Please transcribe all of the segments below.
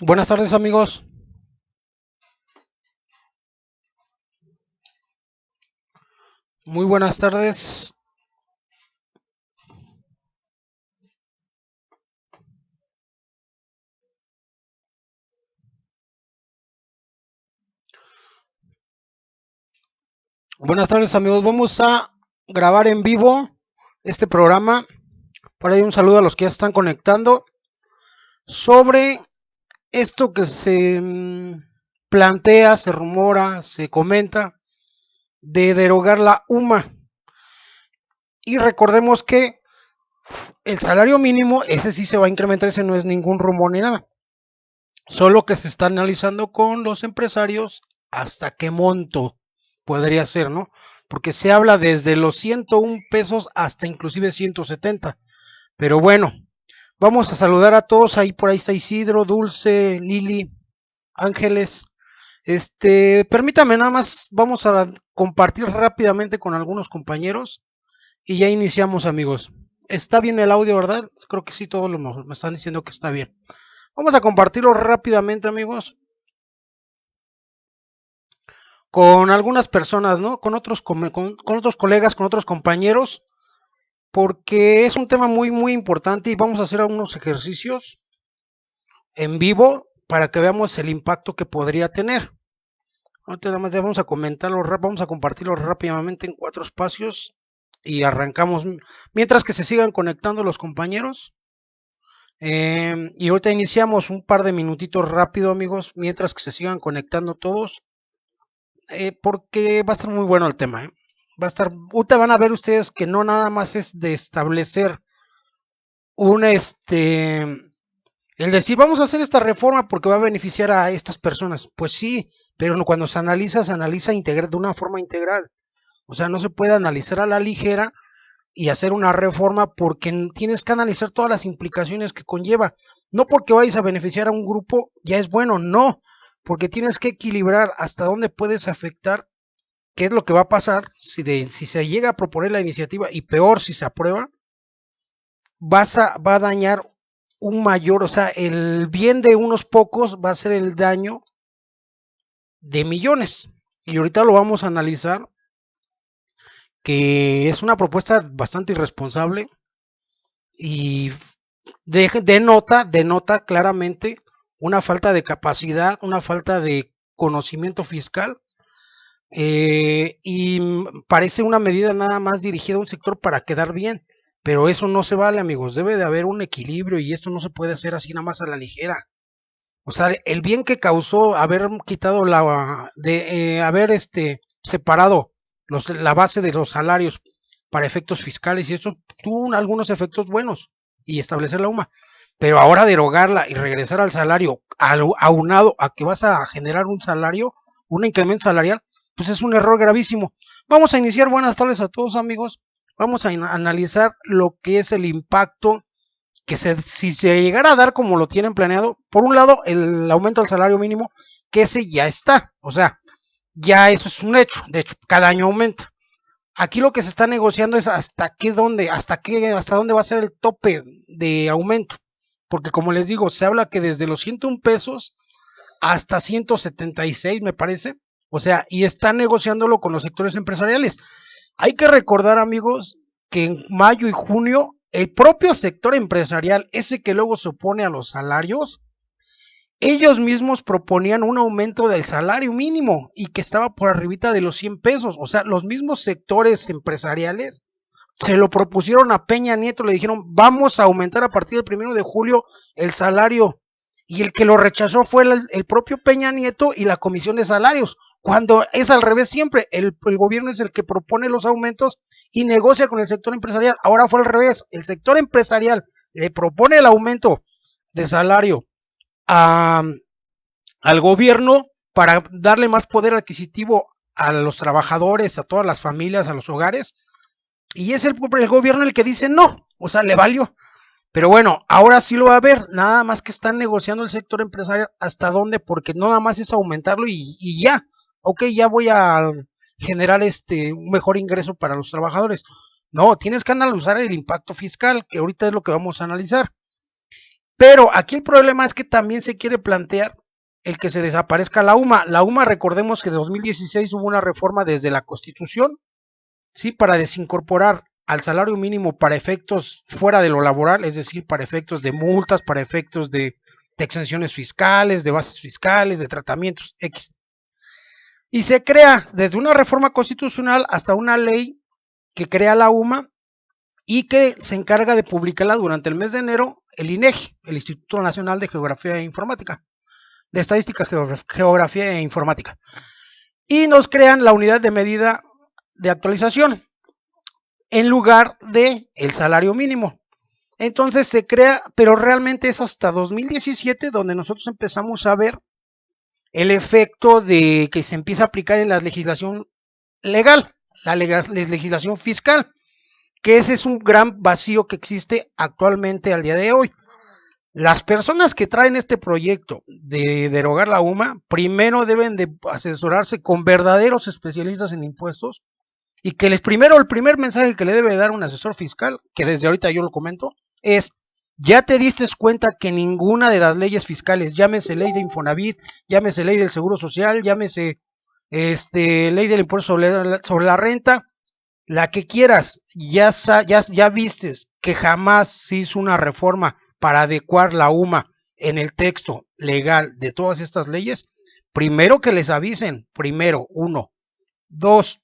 Buenas tardes amigos, muy buenas tardes. Buenas tardes amigos, vamos a grabar en vivo este programa. Por ahí un saludo a los que ya están conectando sobre esto que se plantea, se rumora, se comenta de derogar la UMA. Y recordemos que el salario mínimo, ese sí se va a incrementar, ese no es ningún rumor ni nada. Solo que se está analizando con los empresarios hasta qué monto podría ser, ¿no? Porque se habla desde los 101 pesos hasta inclusive 170. Pero bueno, vamos a saludar a todos. Ahí por ahí está Isidro, Dulce, Lili, Ángeles. Permítame nada más, vamos a compartir rápidamente con algunos compañeros y ya iniciamos, amigos. Está bien el audio, ¿verdad? Creo que sí, todos me están diciendo que está bien. Vamos a compartirlo rápidamente, amigos, con algunas personas, ¿no? Con otros colegas, con otros compañeros, porque es un tema muy importante y vamos a hacer algunos ejercicios en vivo para que veamos el impacto que podría tener. Ahorita nada más vamos a comentarlo, vamos a compartirlo rápidamente en 4 espacios y arrancamos. Mientras que se sigan conectando los compañeros. Y ahorita iniciamos un par de minutitos rápido, amigos, mientras que se sigan conectando todos. Porque va a estar muy bueno el tema. Va a estar, ahorita van a ver ustedes que no nada más es de establecer un el decir vamos a hacer esta reforma porque va a beneficiar a estas personas. Pues sí, pero cuando se analiza de una forma integral. O sea, no se puede analizar a la ligera y hacer una reforma porque tienes que analizar todas las implicaciones que conlleva. No porque vayas a beneficiar a un grupo ya es bueno, no, porque tienes que equilibrar hasta dónde puedes afectar, qué es lo que va a pasar si se llega a proponer la iniciativa y peor si se aprueba, va a dañar un mayor, o sea, el bien de unos pocos va a ser el daño de millones. Y ahorita lo vamos a analizar, que es una propuesta bastante irresponsable y denota claramente una falta de capacidad, una falta de conocimiento fiscal, y parece una medida nada más dirigida a un sector para quedar bien, pero eso no se vale, amigos. Debe de haber un equilibrio y esto no se puede hacer así nada más a la ligera. O sea, el bien que causó haber quitado haber separado la base de los salarios para efectos fiscales, y eso tuvo algunos efectos buenos, y establecer la UMA, pero ahora derogarla y regresar al salario aunado a que vas a generar un salario, un incremento salarial, pues es un error gravísimo. Vamos a iniciar. Buenas tardes a todos, amigos. Vamos a analizar lo que es el impacto si se llegara a dar como lo tienen planeado. Por un lado, el aumento del salario mínimo, que ese ya está, o sea, ya eso es un hecho. De hecho, cada año aumenta. Aquí lo que se está negociando es hasta dónde va a ser el tope de aumento, porque como les digo, se habla que desde los 101 pesos hasta 176, me parece, o sea, y están negociándolo con los sectores empresariales. Hay que recordar, amigos, que en mayo y junio el propio sector empresarial, ese que luego se opone a los salarios, ellos mismos proponían un aumento del salario mínimo y que estaba por arribita de los 100 pesos. O sea, los mismos sectores empresariales se lo propusieron a Peña Nieto, le dijeron vamos a aumentar a partir del 1 de julio el salario. Y el que lo rechazó fue el propio Peña Nieto y la Comisión de Salarios, cuando es al revés siempre. El gobierno es el que propone los aumentos y negocia con el sector empresarial. Ahora fue al revés, el sector empresarial le propone el aumento de salario a, al gobierno para darle más poder adquisitivo a los trabajadores, a todas las familias, a los hogares, y es el gobierno el que dice no, o sea, le valió. Pero bueno, ahora sí lo va a ver, nada más que están negociando el sector empresarial hasta dónde, porque no nada más es aumentarlo y ya, ok, ya voy a generar un mejor ingreso para los trabajadores. No, tienes que analizar el impacto fiscal, que ahorita es lo que vamos a analizar. Pero aquí el problema es que también se quiere plantear el que se desaparezca la UMA. La UMA, recordemos que en 2016 hubo una reforma desde la Constitución, ¿sí? Para desincorporar al salario mínimo para efectos fuera de lo laboral, es decir, para efectos de multas, para efectos de exenciones fiscales, de bases fiscales, de tratamientos X. Y se crea desde una reforma constitucional hasta una ley que crea la UMA y que se encarga de publicarla durante el mes de enero el INEGI, el Instituto Nacional de Geografía e Informática, de Estadística, Geografía e Informática. Y nos crean la unidad de medida de actualización en lugar de el salario mínimo. Entonces se crea, pero realmente es hasta 2017 donde nosotros empezamos a ver el efecto de que se empieza a aplicar en la legislación legal, la legislación fiscal, que ese es un gran vacío que existe actualmente al día de hoy. Las personas que traen este proyecto de derogar la UMA, primero deben de asesorarse con verdaderos especialistas en impuestos y que el primer mensaje que le debe dar un asesor fiscal, que desde ahorita yo lo comento, es: ya te diste cuenta que ninguna de las leyes fiscales, llámese ley de Infonavit, llámese ley del Seguro Social, llámese ley del impuesto sobre la renta, la que quieras, ya vistes que jamás se hizo una reforma para adecuar la UMA en el texto legal de todas estas leyes. Primero que les avisen, primero, uno. Dos,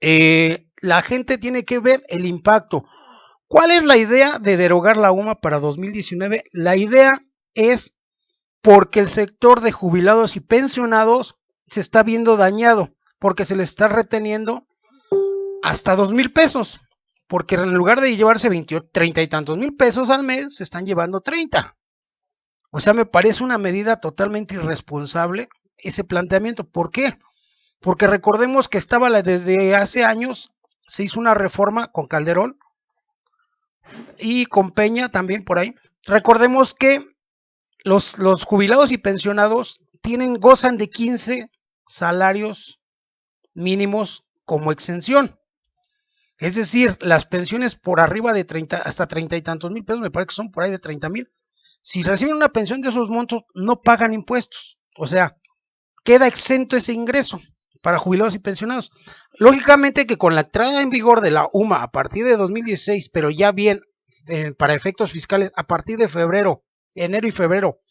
la gente tiene que ver el impacto. ¿Cuál es la idea de derogar la UMA para 2019? La idea es porque el sector de jubilados y pensionados se está viendo dañado, porque se les está reteniendo hasta 2,000 pesos, porque en lugar de llevarse 30 y tantos mil pesos al mes, se están llevando 30. O sea, me parece una medida totalmente irresponsable ese planteamiento. ¿Por qué? Porque recordemos que desde hace años se hizo una reforma con Calderón y con Peña también por ahí. Recordemos que los jubilados y pensionados gozan de 15 salarios mínimos como exención. Es decir, las pensiones por arriba de 30, hasta 30 y tantos mil pesos, me parece que son por ahí de 30,000. Si reciben una pensión de esos montos, no pagan impuestos. O sea, queda exento ese ingreso para jubilados y pensionados. Lógicamente que con la entrada en vigor de la UMA a partir de 2016, pero ya bien para efectos fiscales a partir de enero y febrero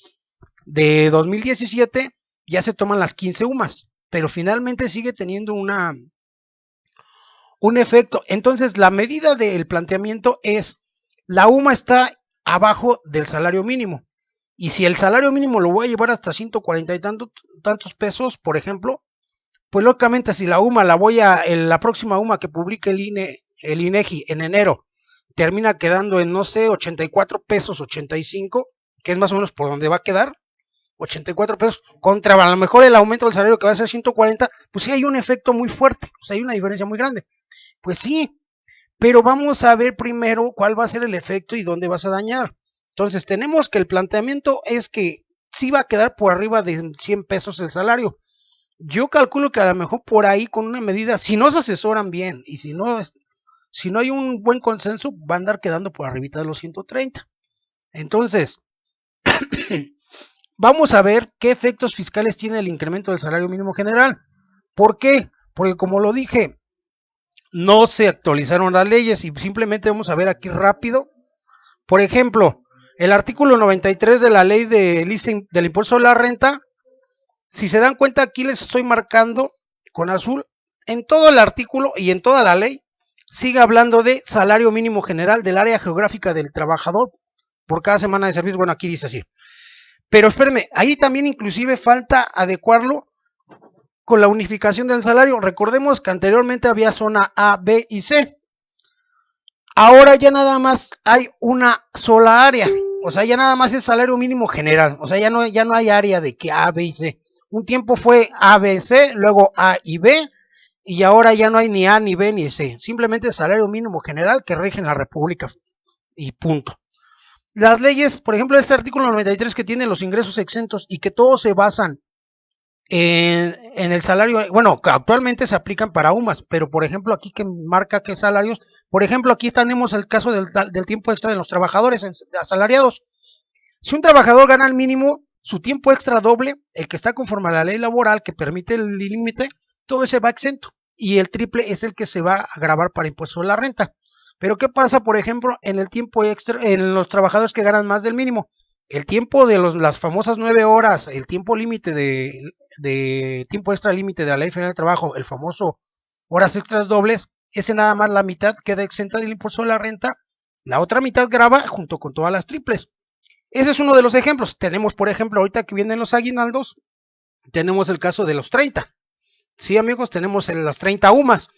de 2017, ya se toman las 15 UMAs, pero finalmente sigue teniendo un efecto. Entonces la medida del planteamiento es: la UMA está abajo del salario mínimo, y si el salario mínimo lo voy a llevar hasta 140 y tantos pesos, por ejemplo, pues lógicamente si la UMA la próxima UMA que publique el INEGI en enero termina quedando en, no sé, 84 pesos, 85, que es más o menos por donde va a quedar, 84 pesos, contra a lo mejor el aumento del salario que va a ser 140, pues sí hay un efecto muy fuerte, o sea, hay una diferencia muy grande. Pues sí, pero vamos a ver primero cuál va a ser el efecto y dónde vas a dañar. Entonces tenemos que el planteamiento es que sí va a quedar por arriba de 100 pesos el salario. Yo calculo que a lo mejor por ahí con una medida, si no se asesoran bien y si no hay un buen consenso, va a andar quedando por arribita de los 130. Entonces, vamos a ver qué efectos fiscales tiene el incremento del salario mínimo general. ¿Por qué? Porque como lo dije, no se actualizaron las leyes y simplemente vamos a ver aquí rápido. Por ejemplo, el artículo 93 de la ley del impuesto a la renta, si se dan cuenta aquí les estoy marcando con azul, en todo el artículo y en toda la ley sigue hablando de salario mínimo general del área geográfica del trabajador por cada semana de servicio. Bueno, aquí dice así. Pero espérenme, ahí también inclusive falta adecuarlo con la unificación del salario. Recordemos que anteriormente había zona A, B y C. Ahora ya nada más hay una sola área. O sea, ya nada más es salario mínimo general. O sea, ya no hay área de que A, B y C. Un tiempo fue A, B, C, luego A y B, y ahora ya no hay ni A, ni B, ni C. Simplemente salario mínimo general que rige en la República y punto. Las leyes, por ejemplo, este artículo 93 que tiene los ingresos exentos y que todos se basan en el salario, bueno, que actualmente se aplican para UMAS, pero por ejemplo aquí que marca que salarios, por ejemplo aquí tenemos el caso del tiempo extra de los trabajadores asalariados. Si un trabajador gana el mínimo, su tiempo extra doble, el que está conforme a la ley laboral que permite el límite, todo ese va exento. Y el triple es el que se va a gravar para impuesto de la renta. Pero ¿qué pasa, por ejemplo, en el tiempo extra, en los trabajadores que ganan más del mínimo? El tiempo de las famosas 9 horas, el tiempo límite de tiempo extra límite de la Ley Federal del Trabajo, el famoso horas extras dobles, ese nada más la mitad queda exenta del impuesto de la renta, la otra mitad grava junto con todas las triples. Ese es uno de los ejemplos. Tenemos, por ejemplo, ahorita que vienen los aguinaldos, tenemos el caso de los 30. Sí, amigos, tenemos las 30 UMAS,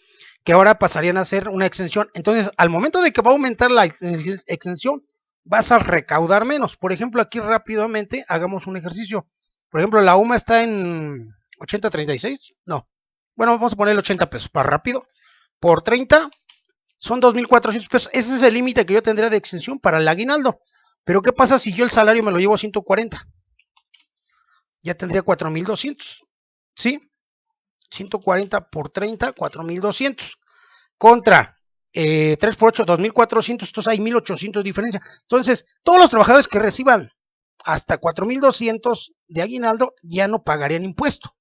que ahora pasarían a ser una exención. Entonces, al momento de que va a aumentar la exención, vas a recaudar menos. Por ejemplo, aquí rápidamente hagamos un ejercicio. Por ejemplo, la UMA está en 80.36. No. Bueno, vamos a ponerle 80 pesos para rápido. Por 30 son 2.400 pesos. Ese es el límite que yo tendría de exención para el aguinaldo. Pero ¿qué pasa si yo el salario me lo llevo a 140? Ya tendría 4.200. ¿Sí? 140 por 30, 4.200. Contra 3 por 8, 2.400. Entonces hay 1.800 diferencia. Entonces, todos los trabajadores que reciban hasta 4.200 de aguinaldo ya no pagarían impuesto.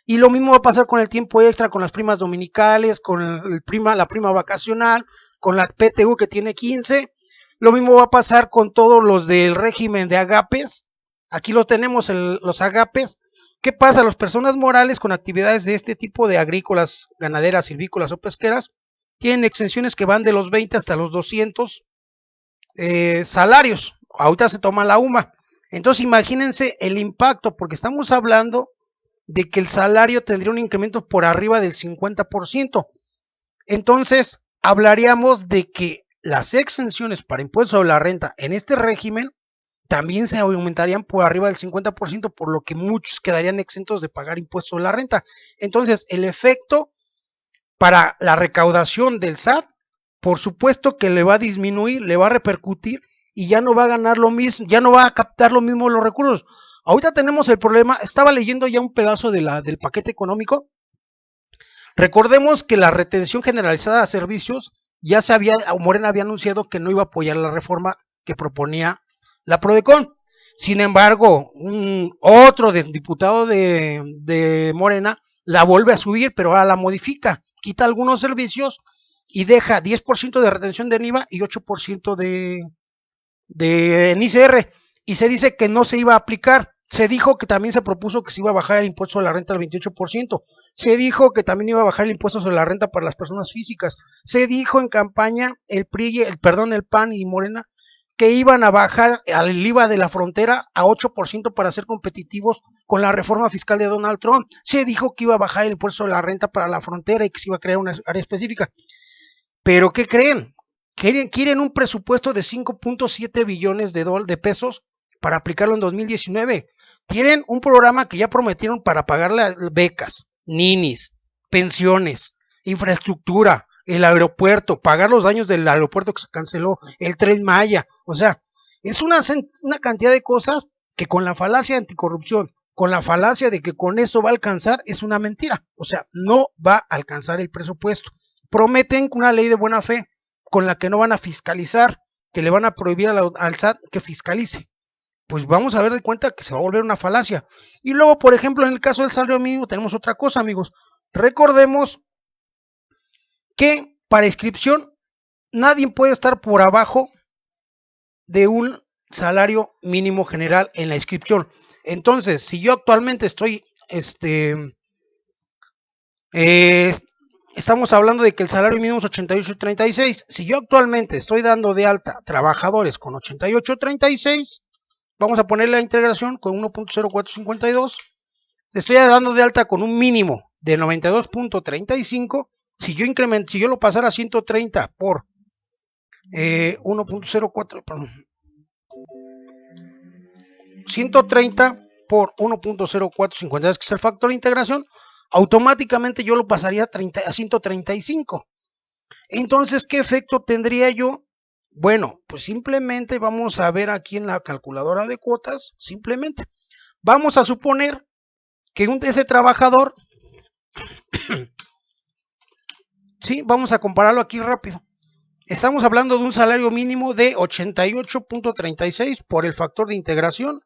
Y lo mismo va a pasar con el tiempo extra, con las primas dominicales, con la prima vacacional, con la PTU que tiene 15. Lo mismo va a pasar con todos los del régimen de agapes. Aquí lo tenemos, los agapes. ¿Qué pasa? Las personas morales con actividades de este tipo de agrícolas, ganaderas, silvícolas o pesqueras tienen exenciones que van de los 20 hasta los 200 salarios. Ahorita se toma la UMA. Entonces imagínense el impacto, porque estamos hablando de que el salario tendría un incremento por arriba del 50%. Entonces hablaríamos de que las exenciones para impuestos sobre la renta en este régimen también se aumentarían por arriba del 50%, por lo que muchos quedarían exentos de pagar impuestos sobre la renta. Entonces, el efecto para la recaudación del SAT, por supuesto que le va a disminuir, le va a repercutir y ya no va a ganar lo mismo, ya no va a captar lo mismo los recursos. Ahorita tenemos el problema, estaba leyendo ya un pedazo del paquete económico. Recordemos que la retención generalizada de servicios Morena había anunciado que no iba a apoyar la reforma que proponía la Prodecon. Sin embargo, otro diputado de Morena la vuelve a subir, pero ahora la modifica, quita algunos servicios y deja 10% de retención de IVA y 8% de ICR, y se dice que no se iba a aplicar. Se dijo que también se propuso que se iba a bajar el impuesto sobre la renta al 28%. Se dijo que también iba a bajar el impuesto sobre la renta para las personas físicas. Se dijo en campaña el PAN y Morena que iban a bajar el IVA de la frontera a 8% para ser competitivos con la reforma fiscal de Donald Trump. Se dijo que iba a bajar el impuesto sobre la renta para la frontera y que se iba a crear una área específica. Pero ¿qué creen? Quieren un presupuesto de 5.7 billones de pesos para aplicarlo en 2019. Tienen un programa que ya prometieron para pagarle becas, ninis, pensiones, infraestructura, el aeropuerto, pagar los daños del aeropuerto que se canceló, el Tren Maya. O sea, es una cantidad de cosas que con la falacia anticorrupción, con la falacia de que con eso va a alcanzar, es una mentira. O sea, no va a alcanzar el presupuesto. Prometen una ley de buena fe con la que no van a fiscalizar, que le van a prohibir al SAT que fiscalice. Pues vamos a ver de cuenta que se va a volver una falacia. Y luego, por ejemplo, en el caso del salario mínimo tenemos otra cosa, amigos. Recordemos que para inscripción nadie puede estar por abajo de un salario mínimo general en la inscripción. Entonces, si yo actualmente estoy, estamos hablando de que el salario mínimo es 88.36. Si yo actualmente estoy dando de alta trabajadores con 88.36, vamos a poner la integración con 1.0452. Estoy dando de alta con un mínimo de 92.35. Si yo lo pasara a 130 por 1.04, perdón, 130 por 1.0452, que es el factor de integración, automáticamente yo lo pasaría a 135. Entonces, ¿qué efecto tendría yo? Bueno, pues simplemente vamos a ver aquí en la calculadora de cuotas, simplemente vamos a suponer que ese trabajador, sí, vamos a compararlo aquí rápido. Estamos hablando de un salario mínimo de 88.36 por el factor de integración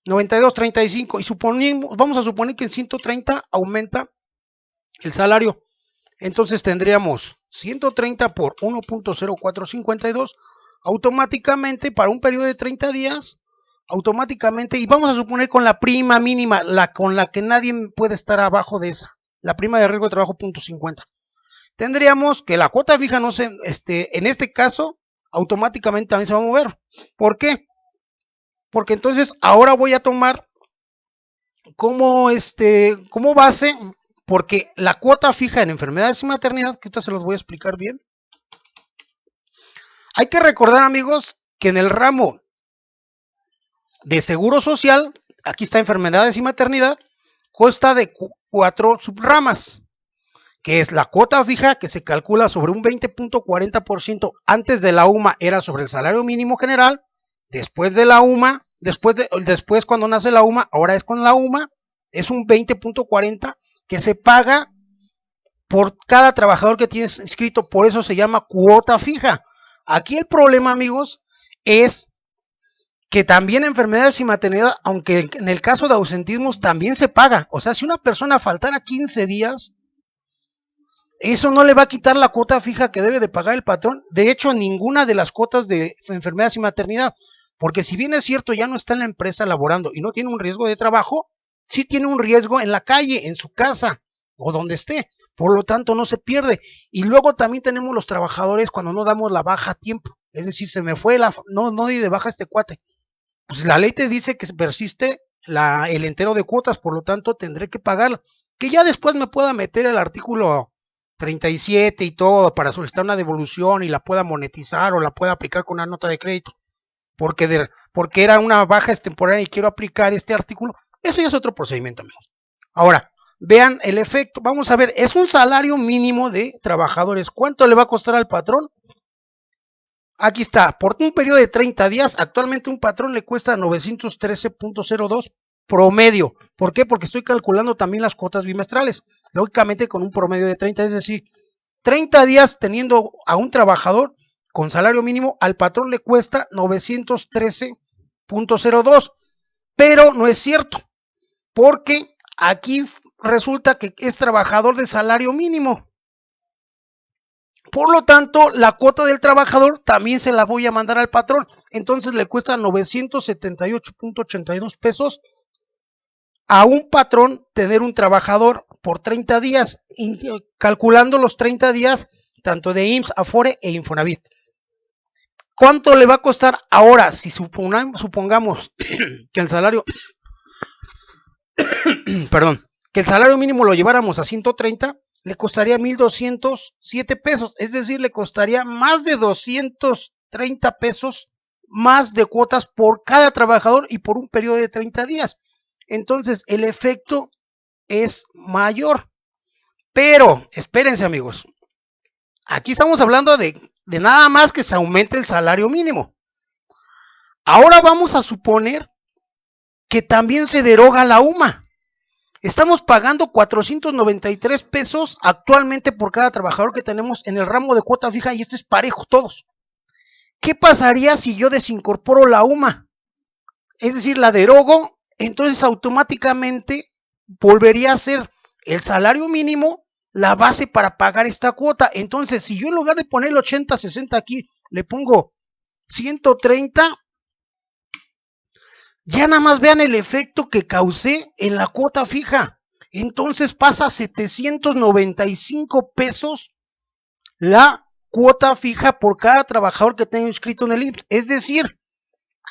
92.35 y vamos a suponer que en 130 aumenta el salario. Entonces tendríamos 130 por 1.0452 automáticamente para un periodo de 30 días, automáticamente, y vamos a suponer con la prima mínima, con la que nadie puede estar abajo de esa, la prima de riesgo de trabajo .50. Tendríamos que la cuota fija no se, en este caso, automáticamente también se va a mover. ¿Por qué? Porque entonces ahora voy a tomar como base, porque la cuota fija en enfermedades y maternidad, que ahorita se los voy a explicar bien. Hay que recordar, amigos, que en el ramo de seguro social, aquí está enfermedades y maternidad, consta de 4 subramas, que es la cuota fija, que se calcula sobre un 20.40%, antes de la UMA era sobre el salario mínimo general, después de la UMA, después cuando nace la UMA, ahora es con la UMA, es un 20.40% que se paga por cada trabajador que tienes inscrito, por eso se llama cuota fija. Aquí el problema, amigos, es que también enfermedades y maternidad, aunque en el caso de ausentismos también se paga. O sea, si una persona faltara 15 días, eso no le va a quitar la cuota fija que debe de pagar el patrón. De hecho, ninguna de las cuotas de enfermedades y maternidad, porque si bien es cierto, ya no está en la empresa laborando y no tiene un riesgo de trabajo, sí tiene un riesgo en la calle, en su casa o donde esté. Por lo tanto, no se pierde. Y luego también tenemos los trabajadores cuando no damos la baja a tiempo. Es decir, se me fue no di de baja este cuate. Pues la ley te dice que persiste el entero de cuotas, por lo tanto tendré que pagarla. Que ya después me pueda meter el artículo 37 y todo para solicitar una devolución y la pueda monetizar o la pueda aplicar con una nota de crédito. Porque era una baja extemporánea y quiero aplicar este artículo. Eso ya es otro procedimiento, amigos. Ahora, vean el efecto. Vamos a ver, es un salario mínimo de trabajadores. ¿Cuánto le va a costar al patrón? Aquí está, por un periodo de 30 días, actualmente un patrón le cuesta 913.02 promedio. ¿Por qué? Porque estoy calculando también las cuotas bimestrales, lógicamente con un promedio de 30, es decir, 30 días teniendo a un trabajador con salario mínimo, al patrón le cuesta 913.02, pero no es cierto, porque aquí resulta que es trabajador de salario mínimo. Por lo tanto, la cuota del trabajador también se la voy a mandar al patrón. Entonces le cuesta 978.82 pesos a un patrón tener un trabajador por 30 días, calculando los 30 días tanto de IMSS, Afore e Infonavit. ¿Cuánto le va a costar ahora si supongamos que el salario que el salario mínimo lo lleváramos a 130? Le costaría 1,207 pesos, es decir, le costaría más de 230 pesos más de cuotas por cada trabajador y por un periodo de 30 días. Entonces, el efecto es mayor. Pero, espérense, amigos, aquí estamos hablando de nada más que se aumente el salario mínimo. Ahora vamos a suponer que también se deroga la UMA. Estamos pagando 493 pesos actualmente por cada trabajador que tenemos en el ramo de cuota fija y este es parejo todos. ¿Qué pasaría si yo desincorporo la UMA? Es decir, la derogo, entonces automáticamente volvería a ser el salario mínimo la base para pagar esta cuota. Entonces, si yo en lugar de poner el 80, 60 aquí, le pongo 130, ya nada más vean el efecto que causé en la cuota fija. Entonces pasa a 795 pesos la cuota fija por cada trabajador que tenga inscrito en el IMSS. Es decir,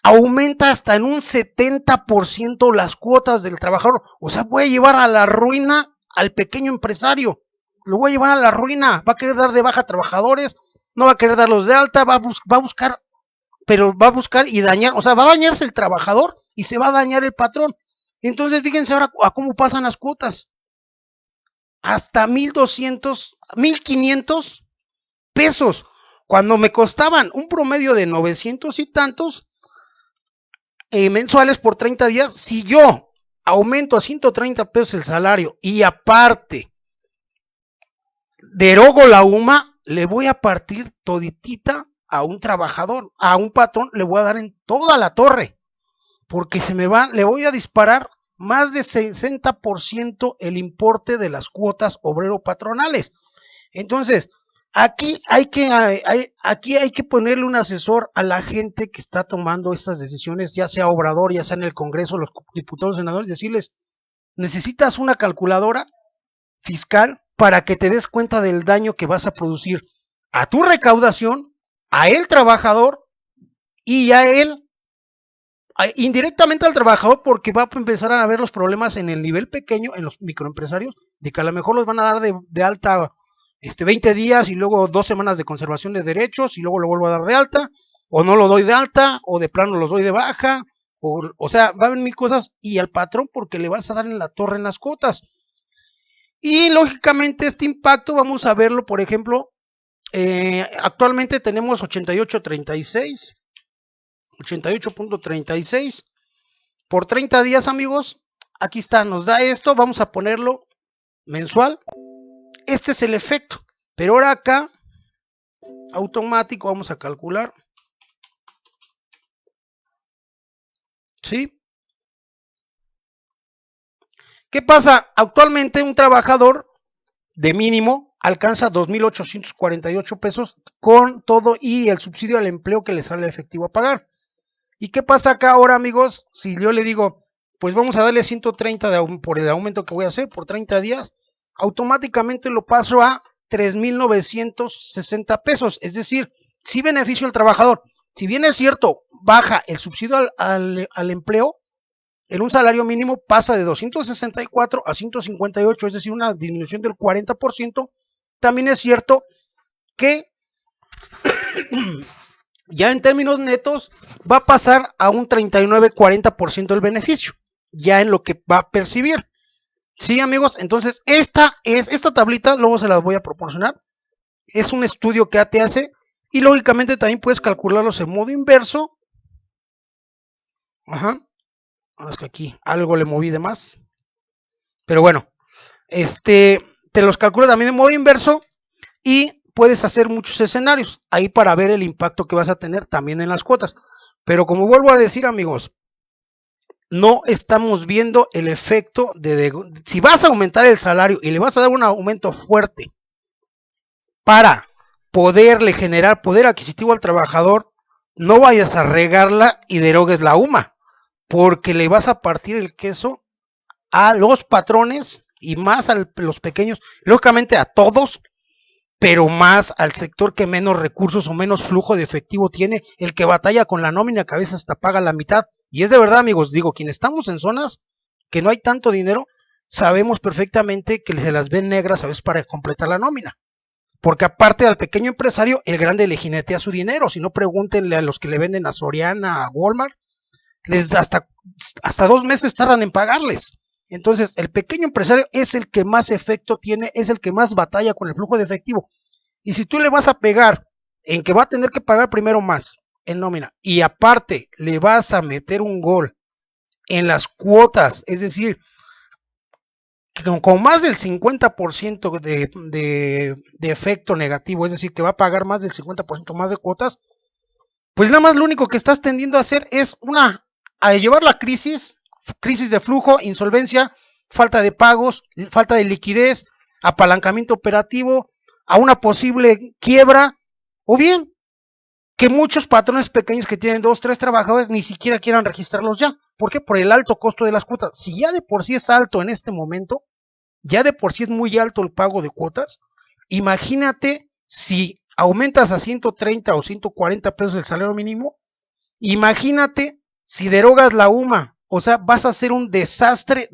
aumenta hasta en un 70% las cuotas del trabajador. O sea, voy a llevar a la ruina al pequeño empresario. Lo voy a llevar a la ruina. Va a querer dar de baja a trabajadores, no va a querer darlos de alta, va a buscar, pero va a buscar y dañar. O sea, va a dañarse el trabajador y se va a dañar el patrón. Entonces, fíjense ahora a cómo pasan las cuotas. Hasta 1,200, 1,500 pesos. Cuando me costaban un promedio de 900 y tantos mensuales por 30 días, si yo aumento a 130 pesos el salario y aparte derogo la UMA, le voy a partir toditita a un trabajador, a un patrón le voy a dar en toda la torre, porque le voy a disparar más de 60% el importe de las cuotas obrero-patronales. Entonces, aquí hay que ponerle un asesor a la gente que está tomando estas decisiones, ya sea Obrador, ya sea en el Congreso, los diputados, senadores, decirles, necesitas una calculadora fiscal para que te des cuenta del daño que vas a producir a tu recaudación, a el trabajador y a él, indirectamente al trabajador, porque va a empezar a haber los problemas en el nivel pequeño, en los microempresarios, de que a lo mejor los van a dar de alta 20 días y luego 2 semanas de conservación de derechos y luego lo vuelvo a dar de alta, o no lo doy de alta, o de plano los doy de baja, o sea, va a haber mil cosas, y al patrón porque le vas a dar en la torre en las cuotas. Y lógicamente este impacto vamos a verlo, por ejemplo, actualmente tenemos 88.36 por 30 días, amigos. Aquí está, nos da esto, vamos a ponerlo mensual. Este es el efecto, pero ahora acá, automático, vamos a calcular. ¿Sí? ¿Qué pasa? Actualmente un trabajador de mínimo alcanza 2.848 pesos con todo y el subsidio al empleo que le sale efectivo a pagar. ¿Y qué pasa acá ahora, amigos? Si yo le digo, pues vamos a darle 130 por el aumento que voy a hacer por 30 días, automáticamente lo paso a 3.960 pesos. Es decir, si beneficio al trabajador. Si bien es cierto, baja el subsidio al empleo, en un salario mínimo pasa de 264 a 158, es decir, una disminución del 40%. También es cierto que ya en términos netos va a pasar a un 39-40% del beneficio, ya en lo que va a percibir. Sí, amigos, entonces esta tablita, luego se las voy a proporcionar, es un estudio que ATE hace y lógicamente también puedes calcularlos en modo inverso. Ajá. Es que aquí algo le moví de más. Pero bueno, te los calculo también en modo inverso y puedes hacer muchos escenarios ahí para ver el impacto que vas a tener también en las cuotas. Pero como vuelvo a decir, amigos, no estamos viendo el efecto si vas a aumentar el salario y le vas a dar un aumento fuerte para poderle generar poder adquisitivo al trabajador, no vayas a regarla y derogues la UMA, porque le vas a partir el queso a los patrones y más a los pequeños, lógicamente a todos, pero más al sector que menos recursos o menos flujo de efectivo tiene, el que batalla con la nómina, que a veces hasta paga la mitad. Y es de verdad, amigos, digo, quienes estamos en zonas que no hay tanto dinero, sabemos perfectamente que se las ven negras a veces para completar la nómina. Porque aparte al pequeño empresario, el grande le jinetea su dinero. Si no, pregúntenle a los que le venden a Soriana, a Walmart, hasta 2 meses tardan en pagarles. Entonces, el pequeño empresario es el que más efecto tiene, es el que más batalla con el flujo de efectivo. Y si tú le vas a pegar en que va a tener que pagar primero más en nómina y aparte le vas a meter un gol en las cuotas, es decir, con más del 50% de efecto negativo, es decir, que va a pagar más del 50% más de cuotas, pues nada más lo único que estás tendiendo a hacer es a llevar la crisis de flujo, insolvencia, falta de pagos, falta de liquidez, apalancamiento operativo, a una posible quiebra, o bien que muchos patrones pequeños que tienen 2, 3 trabajadores ni siquiera quieran registrarlos ya. ¿Por qué? Por el alto costo de las cuotas. Si ya de por sí es alto en este momento, ya de por sí es muy alto el pago de cuotas, imagínate si aumentas a 130 o 140 pesos el salario mínimo, imagínate si derogas la UMA, o sea, vas a hacer un desastre.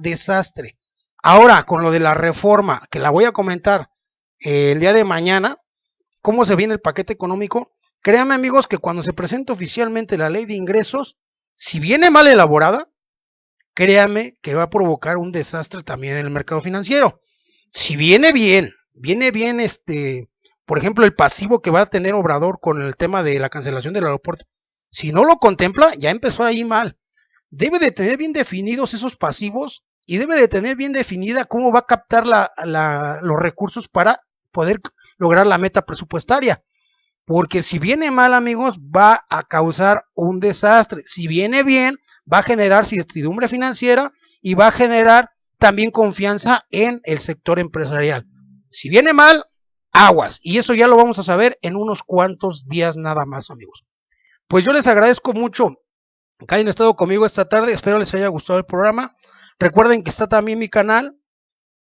Ahora, con lo de la reforma, que la voy a comentar el día de mañana, cómo se viene el paquete económico, créanme, amigos, que cuando se presente oficialmente la ley de ingresos, si viene mal elaborada, créanme que va a provocar un desastre también en el mercado financiero. Si viene bien, por ejemplo, el pasivo que va a tener Obrador con el tema de la cancelación del aeropuerto, si no lo contempla, ya empezó ahí mal. Debe de tener bien definidos esos pasivos y debe de tener bien definida cómo va a captar los recursos para poder lograr la meta presupuestaria. Porque si viene mal, amigos, va a causar un desastre. Si viene bien, va a generar certidumbre financiera y va a generar también confianza en el sector empresarial. Si viene mal, aguas. Y eso ya lo vamos a saber en unos cuantos días nada más, amigos. Pues yo les agradezco mucho que hayan estado conmigo esta tarde. Espero les haya gustado el programa. Recuerden que está también mi canal,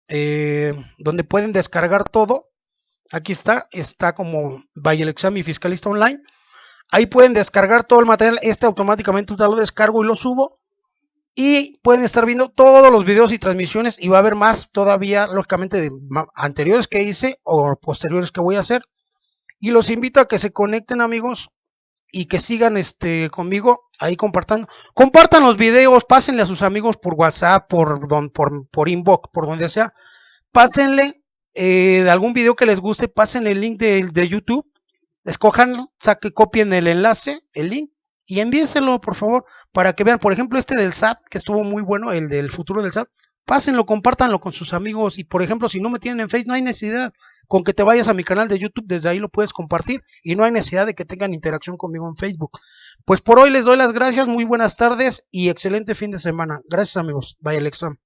donde pueden descargar todo. Aquí está como Bayelexam Fiscalista Online. Ahí pueden descargar todo el material. Automáticamente lo descargo y lo subo. Y pueden estar viendo todos los videos y transmisiones. Y va a haber más todavía, lógicamente, de anteriores que hice o posteriores que voy a hacer. Y los invito a que se conecten, amigos, y que sigan conmigo ahí compartan los videos, pásenle a sus amigos por WhatsApp, por inbox, por donde sea, pásenle de algún video que les guste, pásenle el link de YouTube, escojan, copien el enlace, el link, y envíenselo por favor, para que vean, por ejemplo, del SAT, que estuvo muy bueno, el del futuro del SAT, pásenlo, compártanlo con sus amigos. Y por ejemplo, si no me tienen en Facebook, no hay necesidad, con que te vayas a mi canal de YouTube, desde ahí lo puedes compartir y no hay necesidad de que tengan interacción conmigo en Facebook. Pues por hoy les doy las gracias, muy buenas tardes y excelente fin de semana. Gracias, amigos. Bye, Alexa.